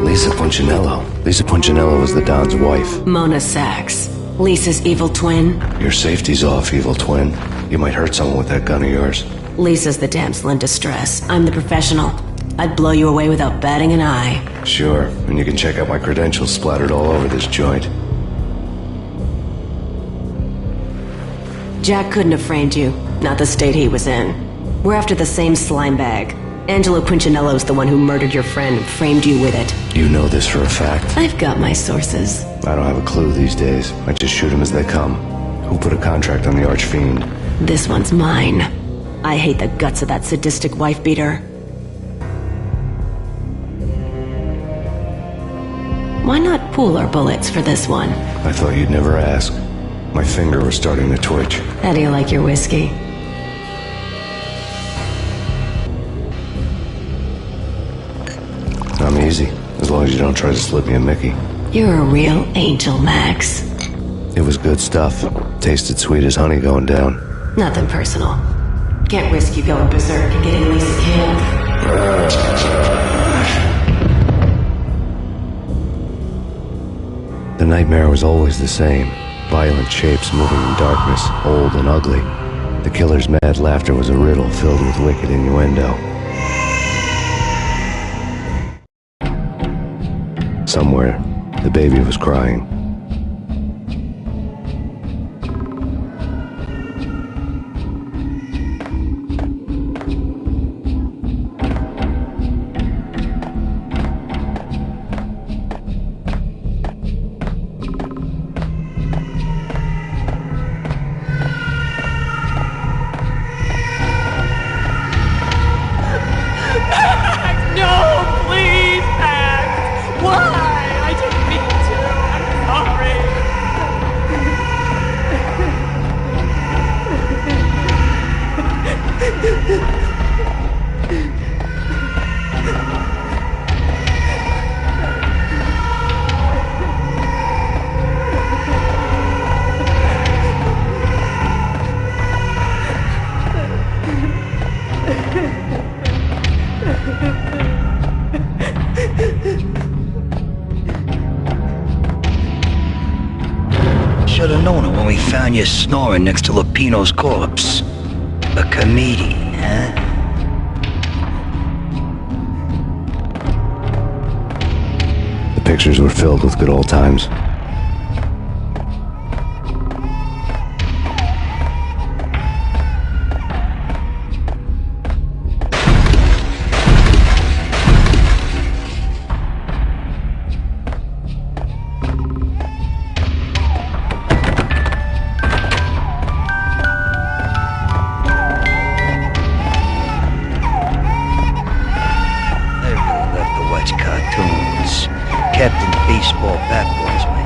Lisa Punchinello. Lisa Punchinello was the Don's wife. Mona Sachs. Lisa's evil twin. Your safety's off, evil twin. You might hurt someone with that gun of yours. Lisa's the damsel in distress. I'm the professional. I'd blow you away without batting an eye. Sure, and you can check out my credentials splattered all over this joint. Jack couldn't have framed you. Not the state he was in. We're after the same slime bag. Angelo Punchinello's the one who murdered your friend and framed you with it. You know this for a fact. I've got my sources. I don't have a clue these days. I just shoot them as they come. Who put a contract on the Archfiend? This one's mine. I hate the guts of that sadistic wife-beater. Why not pool our bullets for this one? I thought you'd never ask. My finger was starting to twitch. How do you like your whiskey? I'm easy, as long as you don't try to slip me a Mickey. You're a real angel, Max. It was good stuff. Tasted sweet as honey going down. Nothing personal. Can't risk you going berserk and getting Lisa killed. The nightmare was always the same. Violent shapes moving in darkness, old and ugly. The killer's mad laughter was a riddle filled with wicked innuendo. Somewhere, the baby was crying. Should have known it when we found you snoring next to Lupino's corpse. A comedian, huh? The pictures were filled with good old times. Cartoons. Captain Baseball Bat Boys, my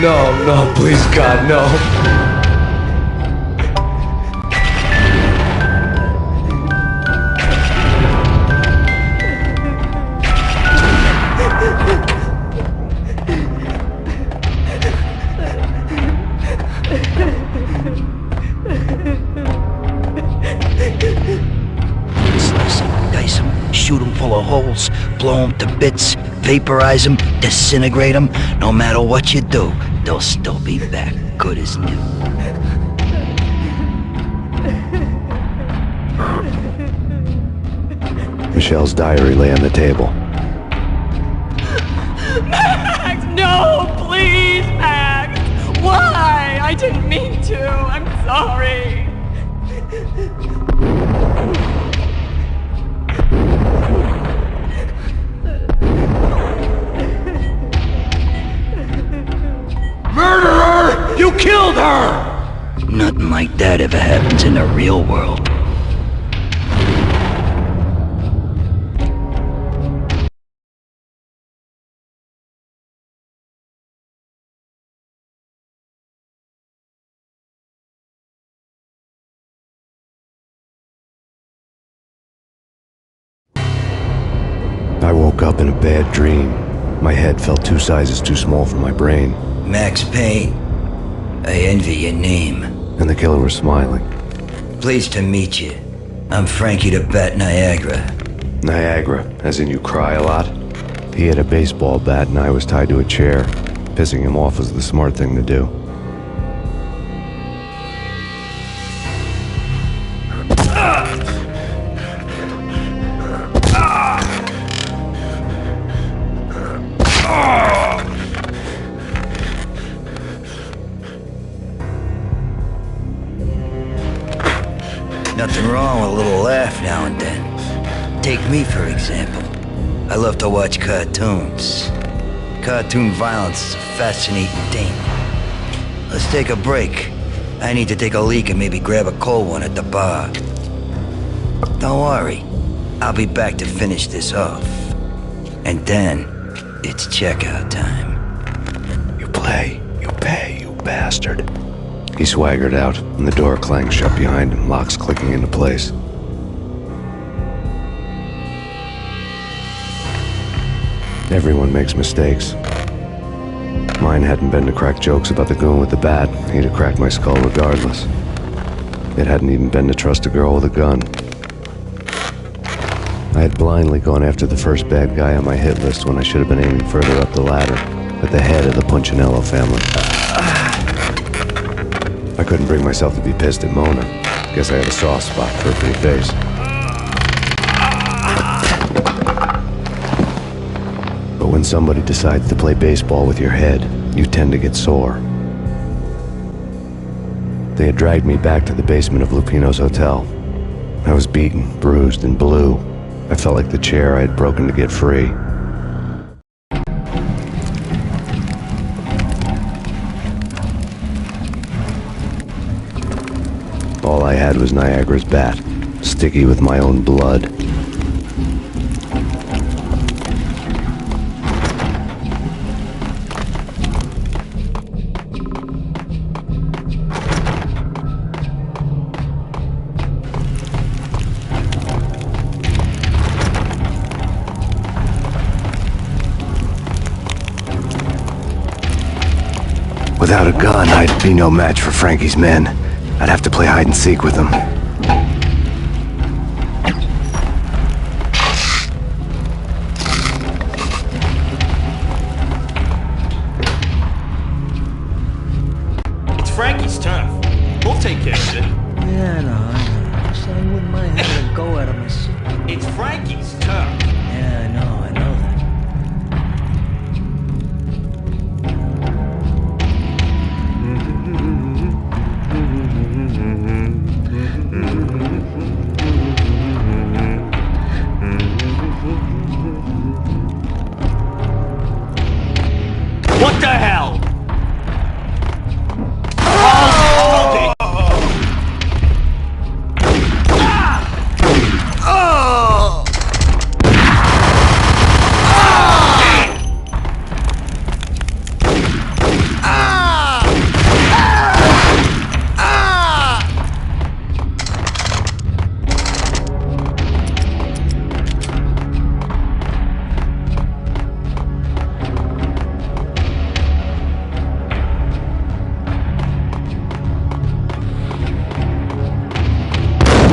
No, please, God, no. Slice them, dice them, shoot them full of holes, blow them to bits, vaporize them, disintegrate them. No matter what you do, they'll still be back, good as new. Michelle's diary lay on the table. Max, no, please, Max. Why? I didn't mean to. I'm sorry. Murderer! You killed her! Nothing like that ever happens in the real world. I woke up in a bad dream. My head felt 2 sizes too small for my brain, Max Payne, I envy your name. and the killer was smiling. Pleased to meet you. I'm Frankie the Bat Niagara. Niagara, as in you cry a lot? He had a baseball bat and I was tied to a chair. Pissing him off was the smart thing to do. Nothing wrong with a little laugh now and then. Take me, for example. I love to watch cartoons. Cartoon violence is a fascinating thing. Let's take a break. I need to take a leak and maybe grab a cold one at the bar. Don't worry. I'll be back to finish this off. And then, it's checkout time. You play, you pay, you bastard. He swaggered out, and the door clanged shut behind him, locks clicking into place. Everyone makes mistakes. Mine hadn't been to crack jokes about the goon with the bat. He'd have cracked my skull regardless. It hadn't even been to trust a girl with a gun. I had blindly gone after the first bad guy on my hit list when I should have been aiming further up the ladder, at the head of the Punchinello family. I couldn't bring myself to be pissed at Mona. Guess I had a soft spot for her pretty face. But when somebody decides to play baseball with your head, you tend to get sore. They had dragged me back to the basement of Lupino's hotel. I was beaten, bruised, and blue. I felt like the chair I had broken to get free. All I had was Niagara's bat, sticky with my own blood. Without a gun, I'd be no match for Frankie's men. I'd have to play hide and seek with them. It's Frankie's turf. We'll take care of it. Yeah, I know. So I wouldn't mind having a go at him myself. It's Frankie's turf. Yeah, I know that. What the hell? Hold it!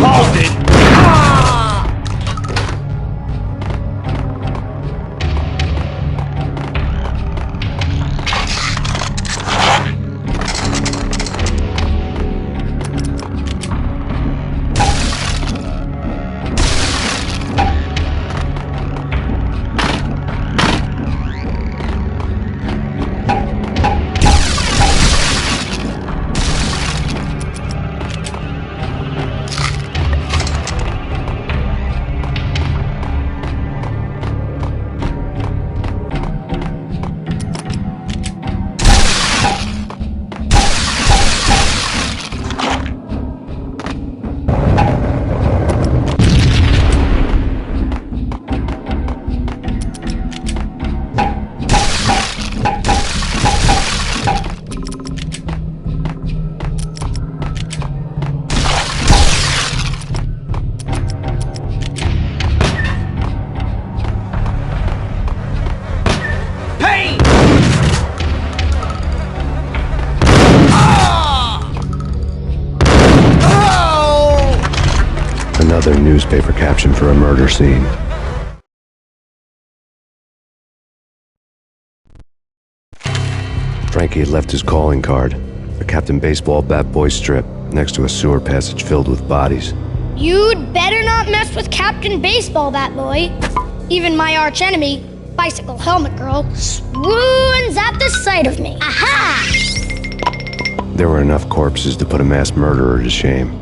Hold it! Payne! Another newspaper caption for a murder scene. Frankie had left his calling card, a Captain Baseball bat boy strip, next to a sewer passage filled with bodies. You'd better not mess with Captain Baseball Bat Boy. Even my archenemy, Bicycle Helmet Girl, swoons at the sight of me. Aha! There were enough corpses to put a mass murderer to shame.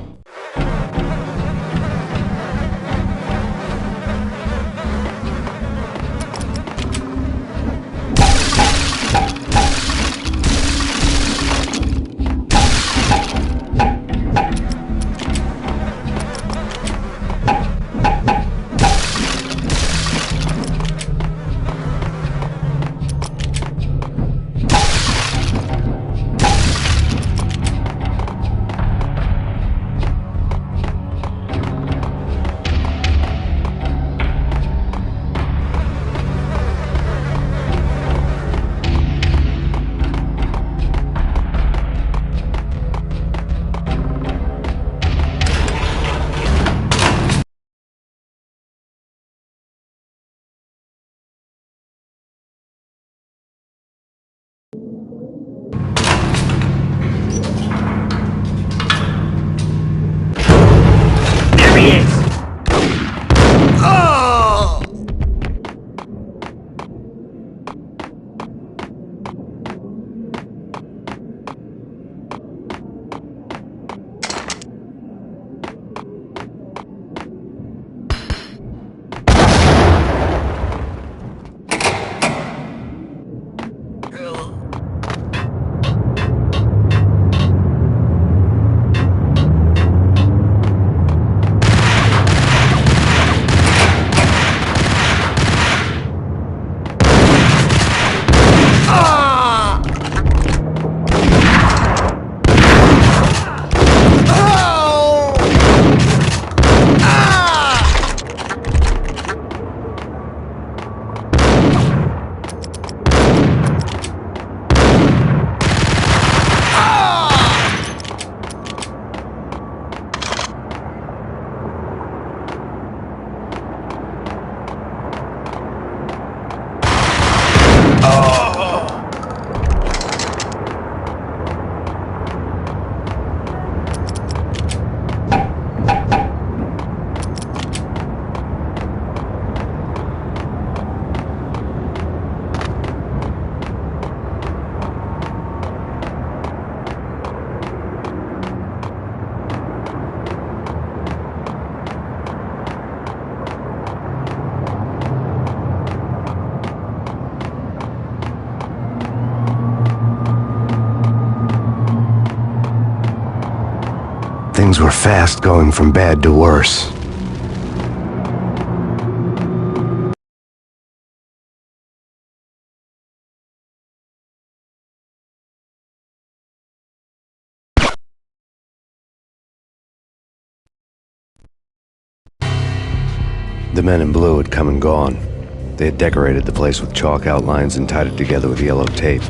There he is! Things were fast going from bad to worse. The men in blue had come and gone. They had decorated the place with chalk outlines and tied it together with yellow tape.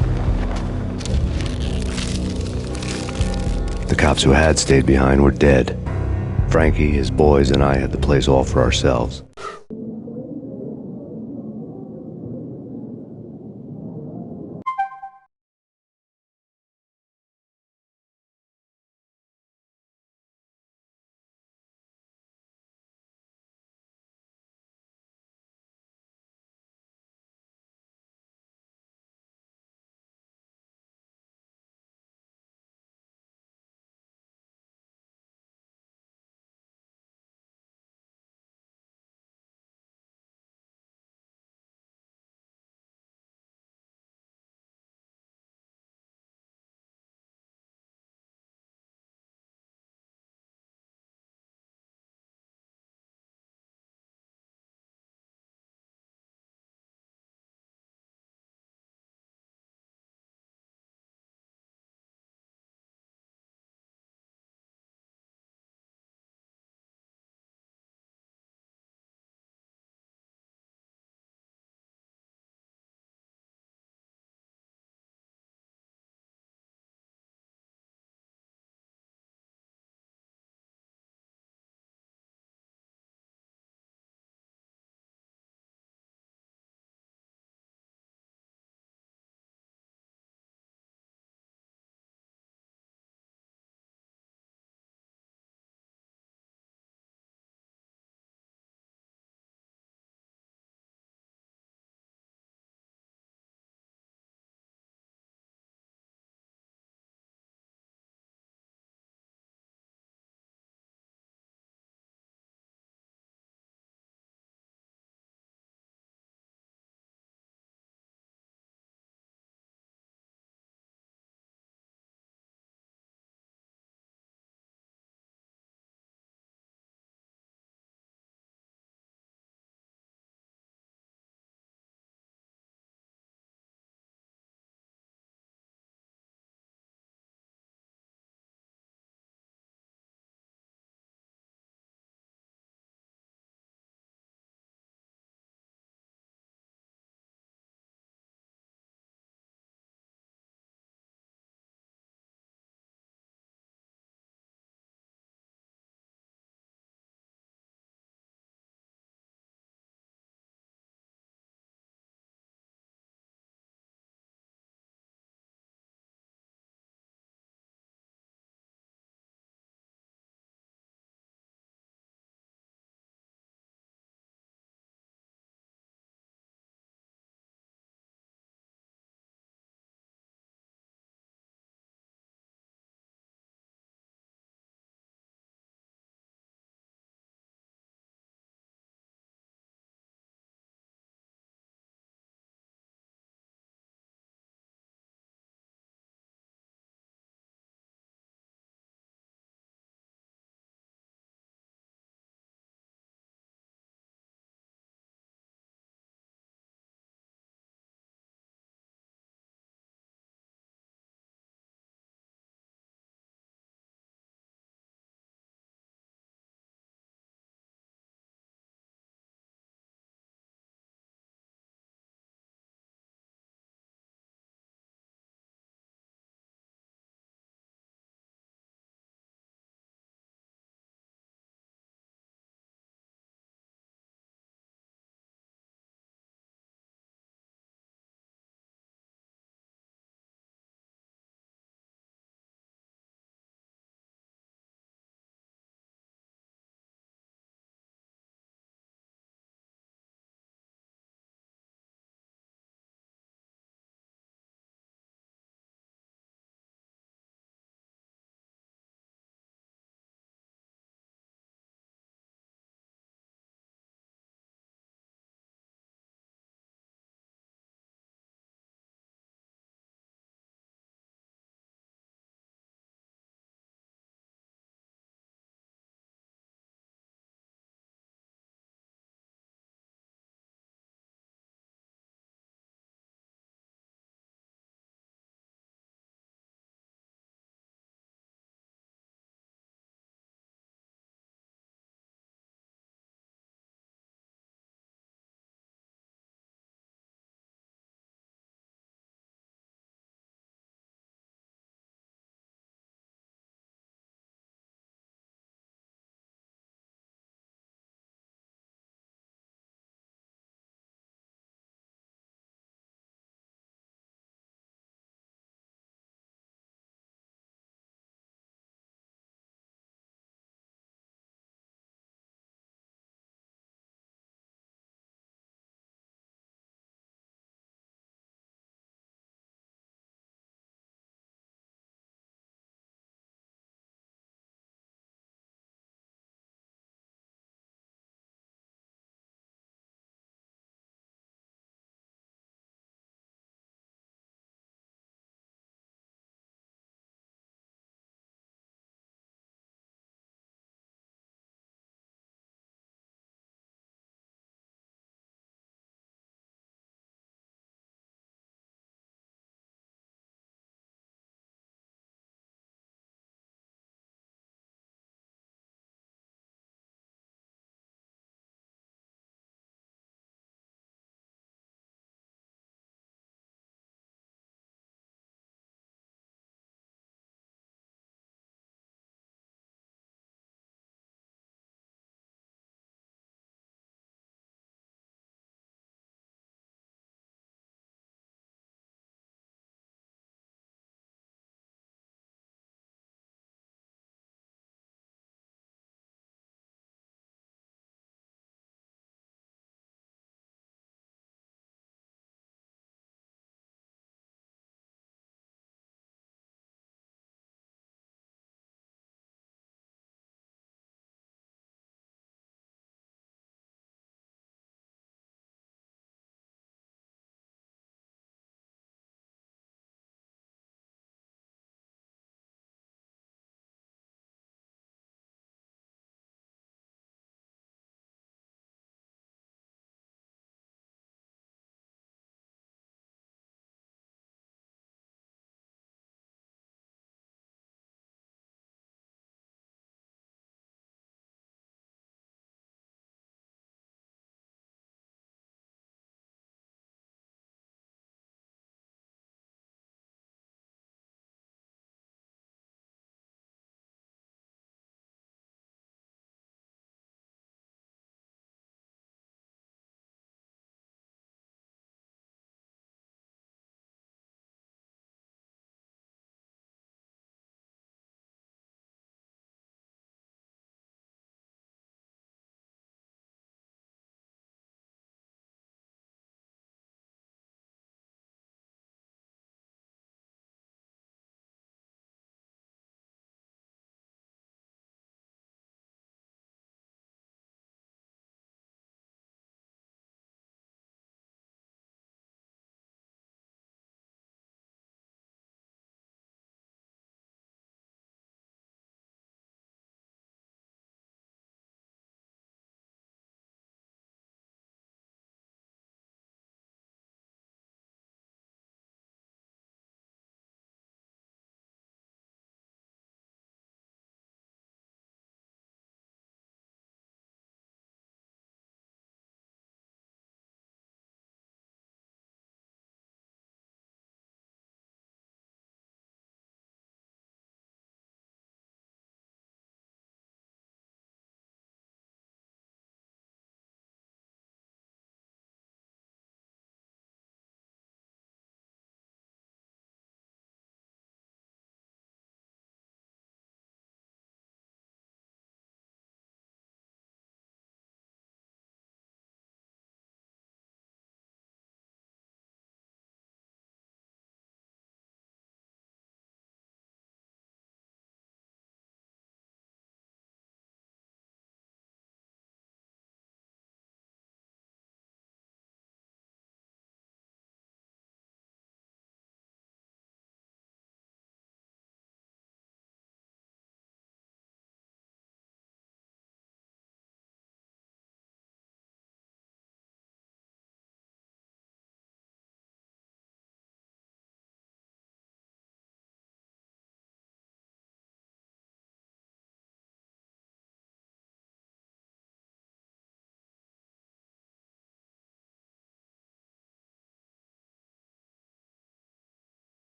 The cops who had stayed behind were dead. Frankie, his boys, and I had the place all for ourselves.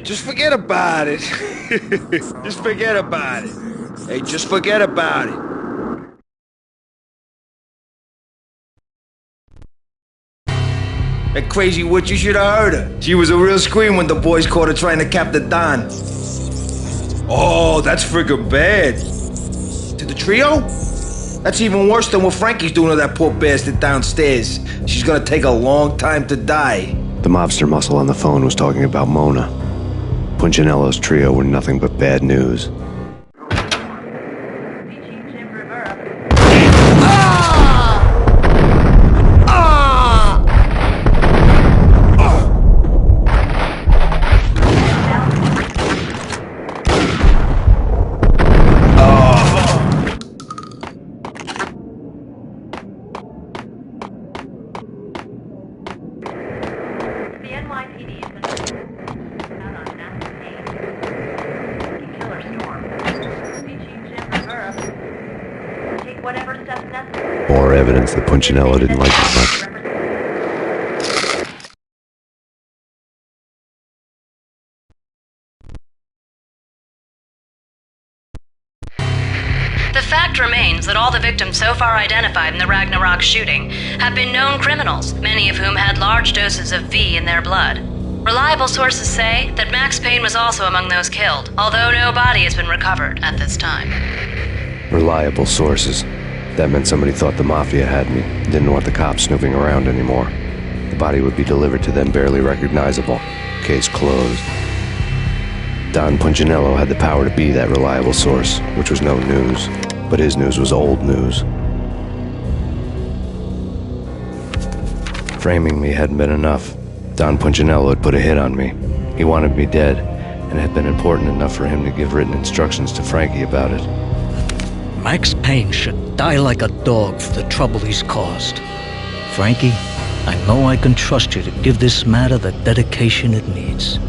Just forget about it. Just forget about it. Hey, just forget about it. That crazy witch, you should have heard her. She was a real scream when the boys caught her trying to cap the Don. Oh, that's friggin' bad. To the trio? That's even worse than what Frankie's doing to that poor bastard downstairs. She's gonna take a long time to die. The mobster muscle on the phone was talking about Mona. Punchinello's trio were nothing but bad news. More evidence that Punchinello didn't like it much. The fact remains that all the victims so far identified in the Ragnarok shooting have been known criminals, many of whom had large doses of V in their blood. Reliable sources say that Max Payne was also among those killed, although no body has been recovered at this time. Reliable sources. That meant somebody thought the Mafia had me, didn't want the cops snooping around anymore. The body would be delivered to them barely recognizable. Case closed. Don Punchinello had the power to be that reliable source, which was no news. But his news was old news. Framing me hadn't been enough. Don Punchinello had put a hit on me. He wanted me dead, and it had been important enough for him to give written instructions to Frankie about it. Max Payne should die like a dog for the trouble he's caused. Frankie, I know I can trust you to give this matter the dedication it needs.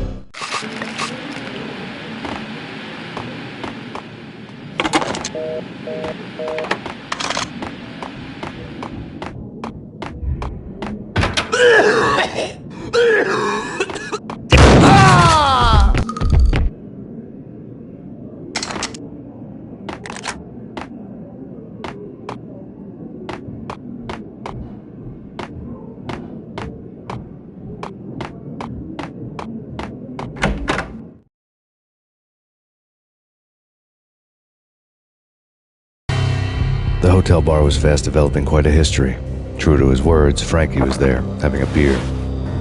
The hotel bar was fast developing quite a history. True to his words, Frankie was there, having a beer.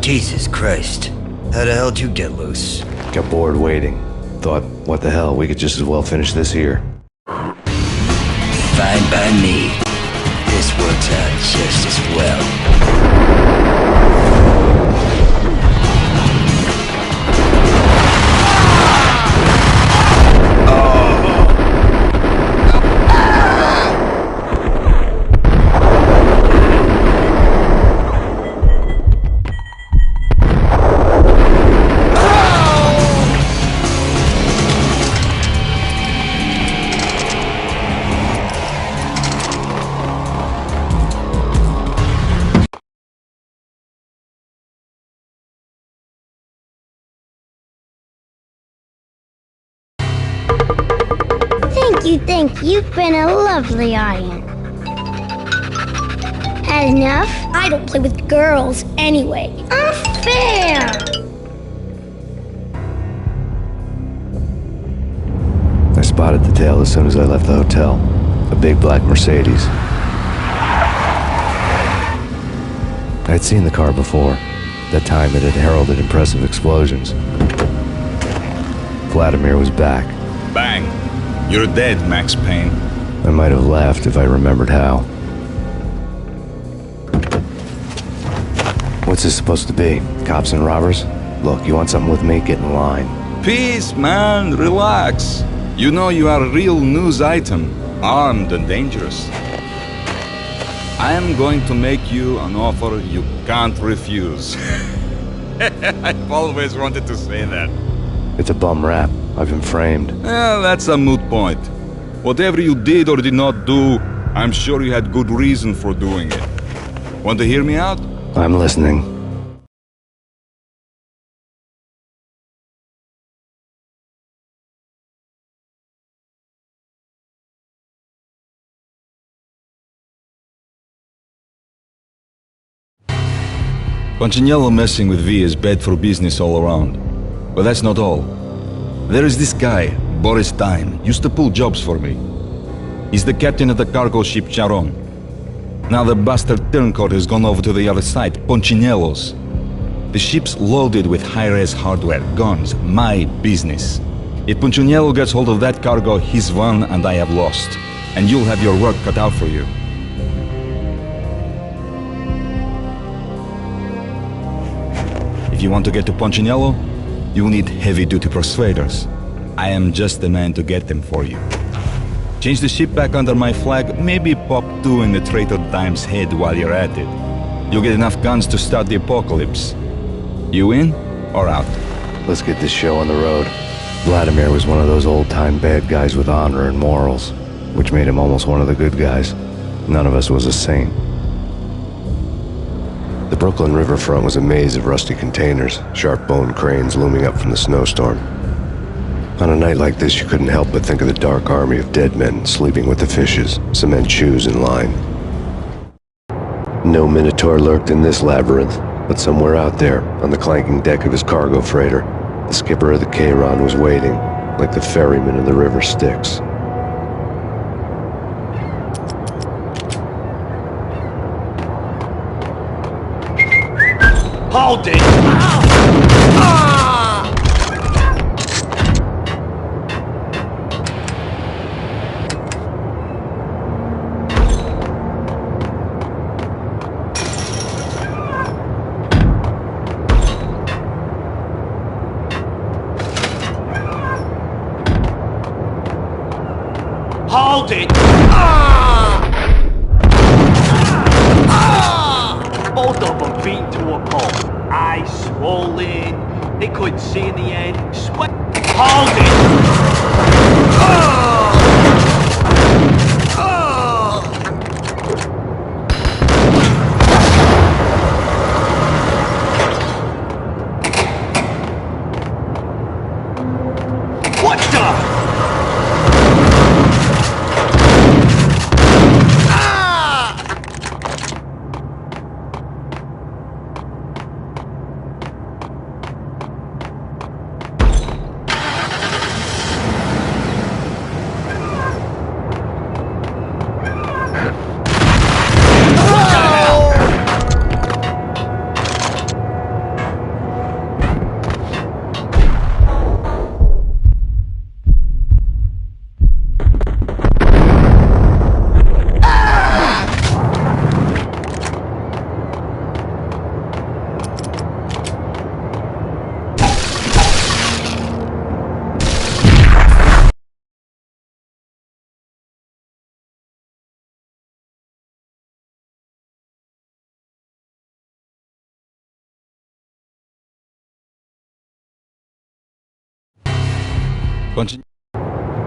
Jesus Christ. How the hell did you get loose? Got bored waiting. Thought, what the hell, we could just as well finish this here. Fine by me. This works out just as well. Thank you. You've been a lovely audience. Had enough? I don't play with girls anyway. Unfair! I spotted the tail as soon as I left the hotel. A big black Mercedes. I had seen the car before. That time it had heralded impressive explosions. Vladimir was back. Bang! You're dead, Max Payne. I might have laughed if I remembered how. What's this supposed to be? Cops and robbers? Look, you want something with me? Get in line. Peace, man. Relax. You know you are a real news item. Armed and dangerous. I am going to make you an offer you can't refuse. I've always wanted to say that. It's a bum rap. I've been framed. Well, that's a moot point. Whatever you did or did not do, I'm sure you had good reason for doing it. Want to hear me out? I'm listening. Punchinello messing with V is bad for business all around. But that's not all. There is this guy, Boris Time, used to pull jobs for me. He's the captain of the cargo ship Charon. Now the bastard turncoat has gone over to the other side, Punchinello's. The ship's loaded with high-res hardware, guns, my business. If Punchinello gets hold of that cargo, he's won and I have lost. And you'll have your work cut out for you. If you want to get to Punchinello, you'll need heavy-duty persuaders. I am just the man to get them for you. Change the ship back under my flag, maybe pop 2 in the traitor Time's head while you're at it. You'll get enough guns to start the apocalypse. You in or out? Let's get this show on the road. Vladimir was one of those old-time bad guys with honor and morals, which made him almost one of the good guys. None of us was a saint. The Brooklyn riverfront was a maze of rusty containers, sharp-boned cranes looming up from the snowstorm. On a night like this, you couldn't help but think of the dark army of dead men sleeping with the fishes, cement shoes in line. No Minotaur lurked in this labyrinth, but somewhere out there, on the clanking deck of his cargo freighter, the skipper of the Cheiron was waiting, like the ferryman in the river Styx. Hold it! Hold it! Both of them beat to a pulp. Eyes swollen. They couldn't see in the end. Sweat. Hold it! What the?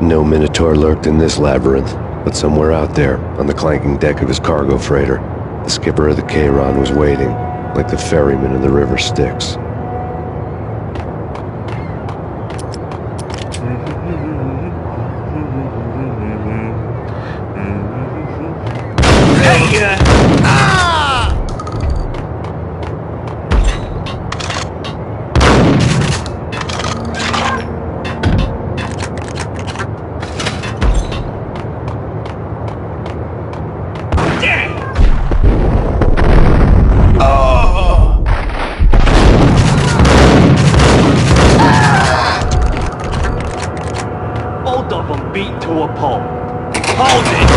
No Minotaur lurked in this labyrinth, but somewhere out there, on the clanking deck of his cargo freighter, the skipper of the Cheiron was waiting, like the ferryman in the river Styx. Both of them beat to a pulp. Hold it!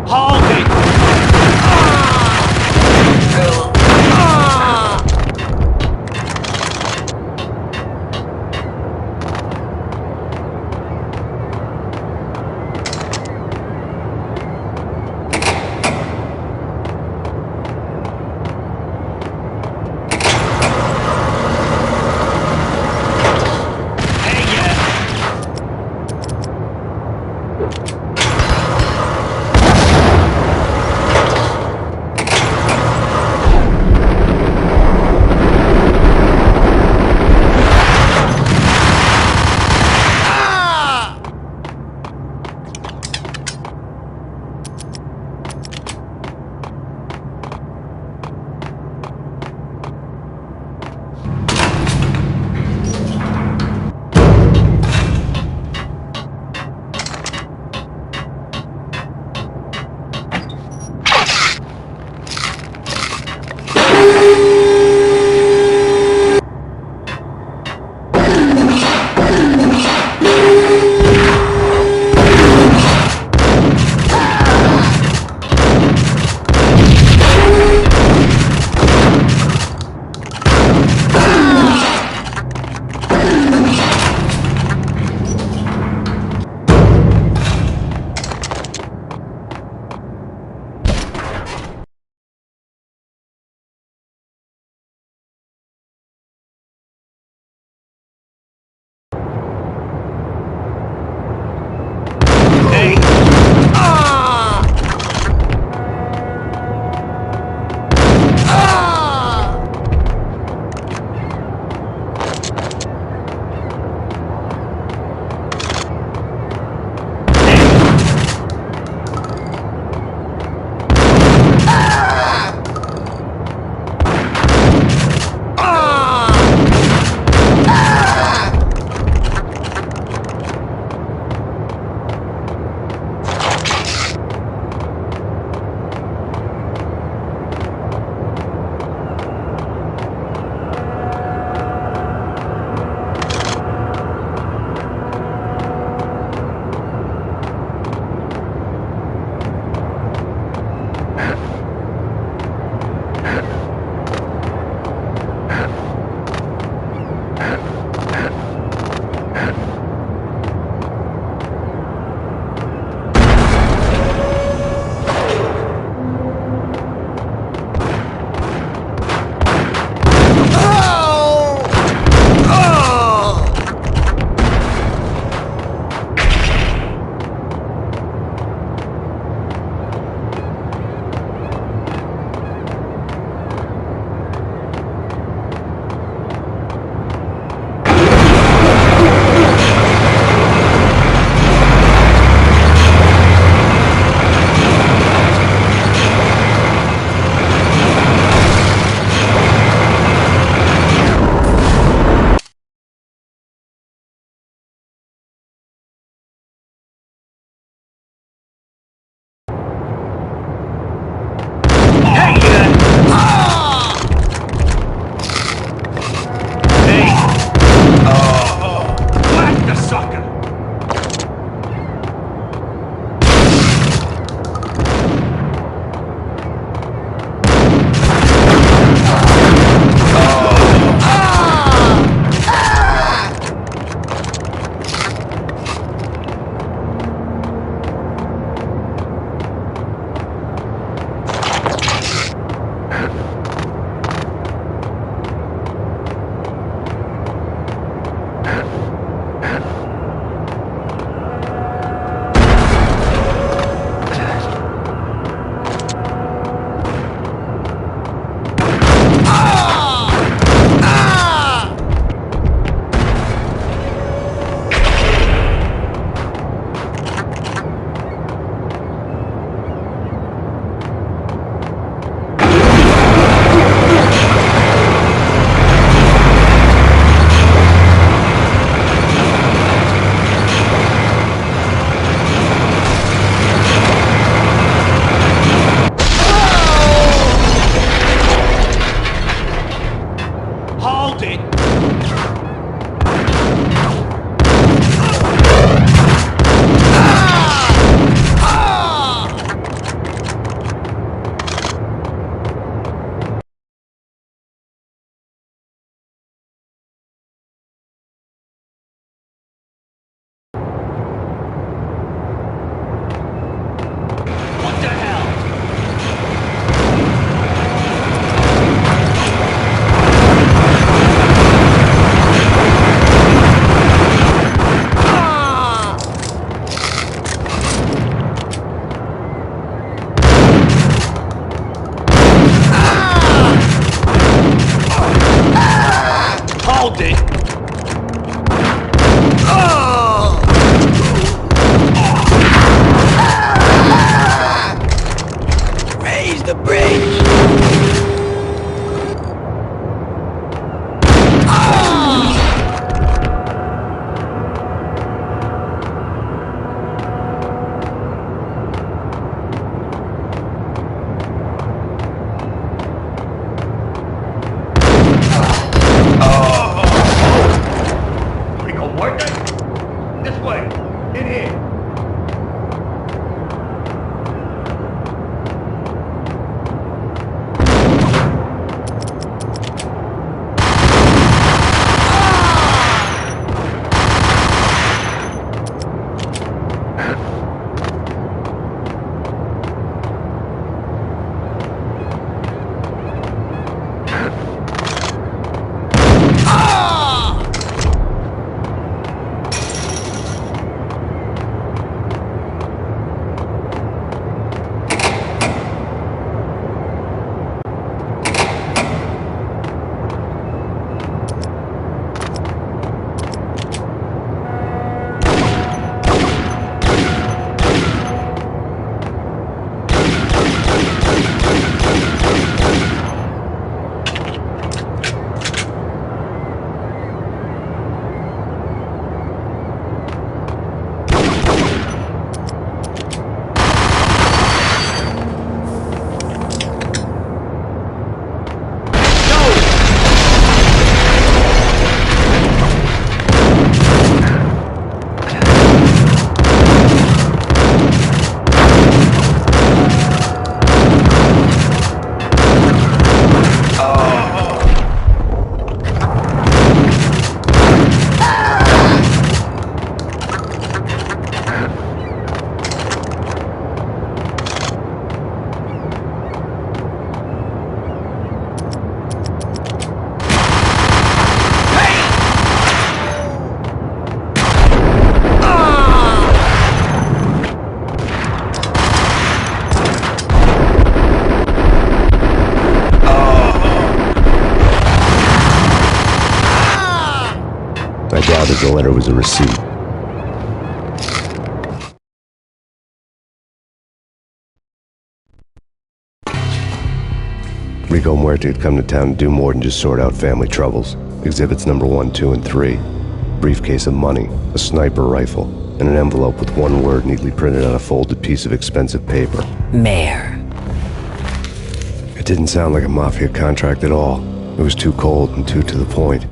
Hold it! Okay. This way. In here. I doubted the letter was a receipt. Rico Muerte had come to town to do more than just sort out family troubles. Exhibits number 1, 2, and 3. Briefcase of money, a sniper rifle, and an envelope with one word neatly printed on a folded piece of expensive paper. Mayor. It didn't sound like a mafia contract at all. It was too cold and too to the point.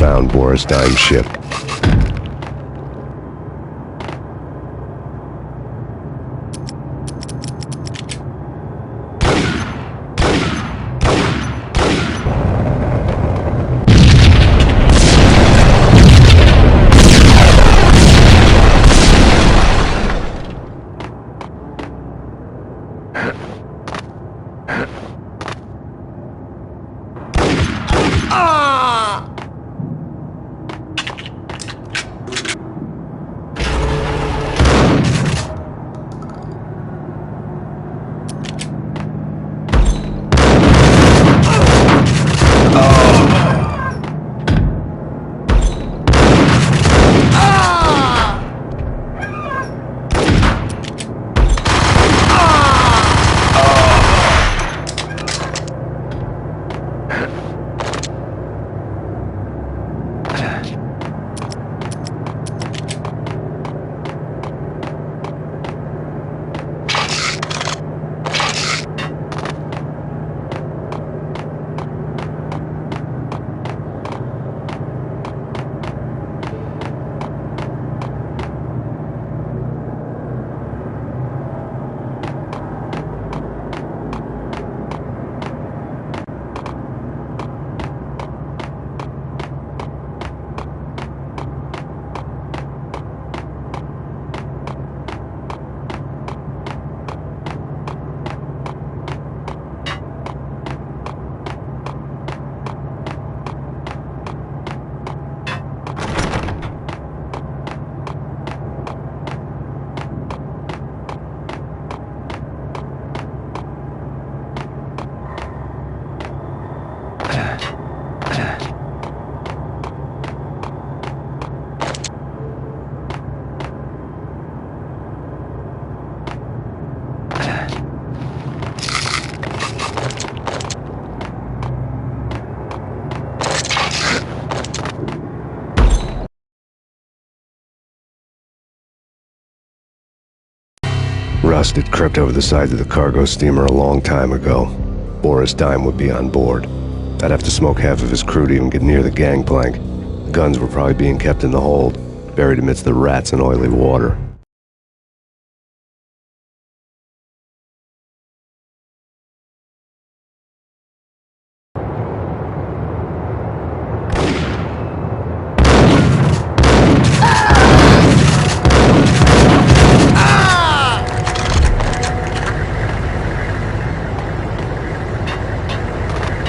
found Boris Dime's ship. Rust had crept over the sides of the cargo steamer a long time ago. Boris Dime would be on board. I'd have to smoke half of his crew to even get near the gangplank. The guns were probably being kept in the hold, buried amidst the rats and oily water.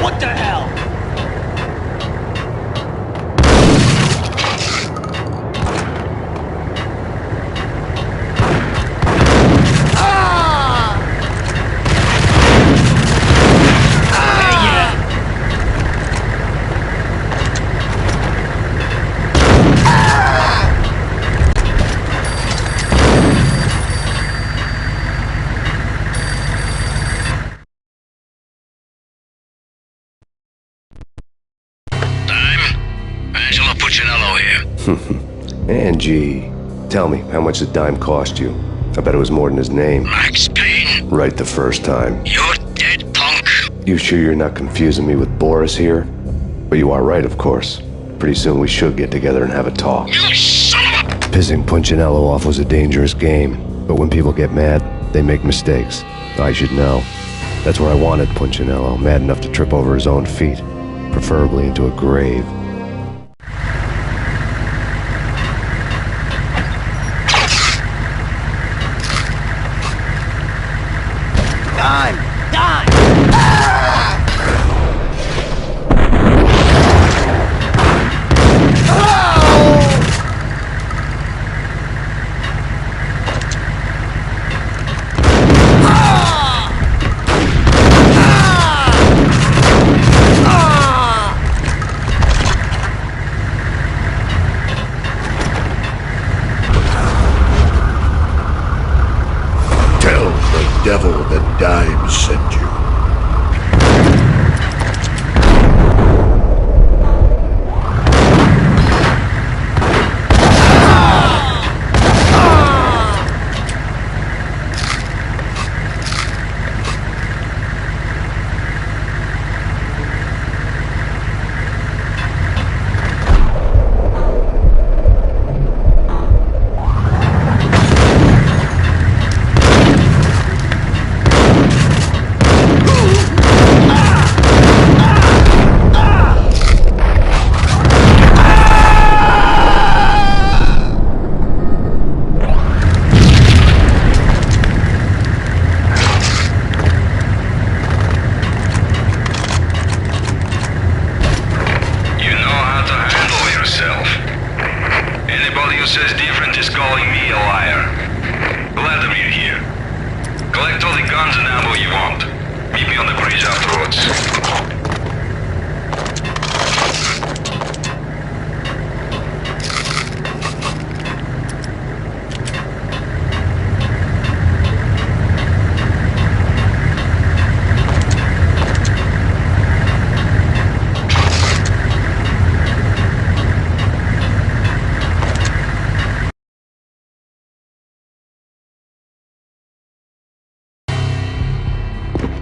What the hell? Angie, tell me, how much did Dime cost you? I bet it was more than his name. Max Payne, Right the first time. you're dead, punk. You sure you're not confusing me with Boris here? But you are right, of course. Pretty soon we should get together and have a talk. You son of a... Pissing Punchinello off was a dangerous game, but when people get mad, they make mistakes. I should know. That's where I wanted Punchinello, mad enough to trip over his own feet, preferably into a grave. Devil that Dime sent you.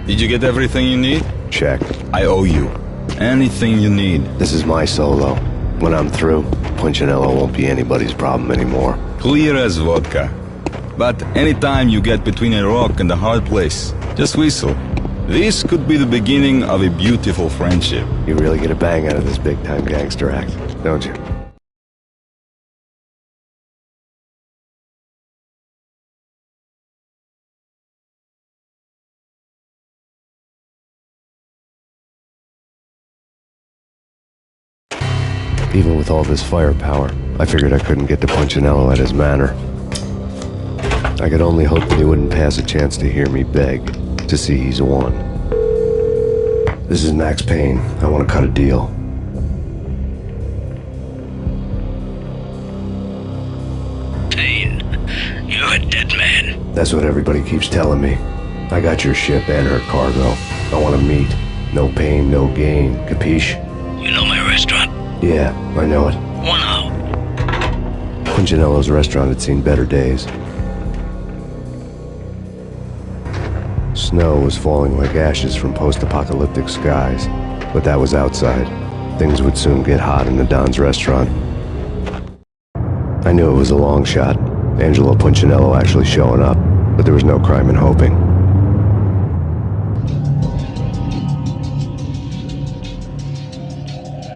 Did you get everything you need? Check. I owe you. Anything you need. This is my solo. When I'm through, Punchinello won't be anybody's problem anymore. Clear as vodka. But anytime you get between a rock and a hard place, just whistle. This could be the beginning of a beautiful friendship. You really get a bang out of this big-time gangster act, don't you? Even with all this firepower, I figured I couldn't get to Punchinello at his manor. I could only hope that he wouldn't pass a chance to hear me beg, to see he's won. This is Max Payne. I want to cut a deal. Payne, you're a dead man. That's what everybody keeps telling me. I got your ship and her cargo. I want to meet. No pain, no gain. Capiche? You know my restaurant? Yeah, I know it. 1 hour. Punchinello's restaurant had seen better days. Snow was falling like ashes from post-apocalyptic skies, but that was outside. Things would soon get hot in the Don's restaurant. I knew it was a long shot, Angelo Punchinello actually showing up, but there was no crime in hoping.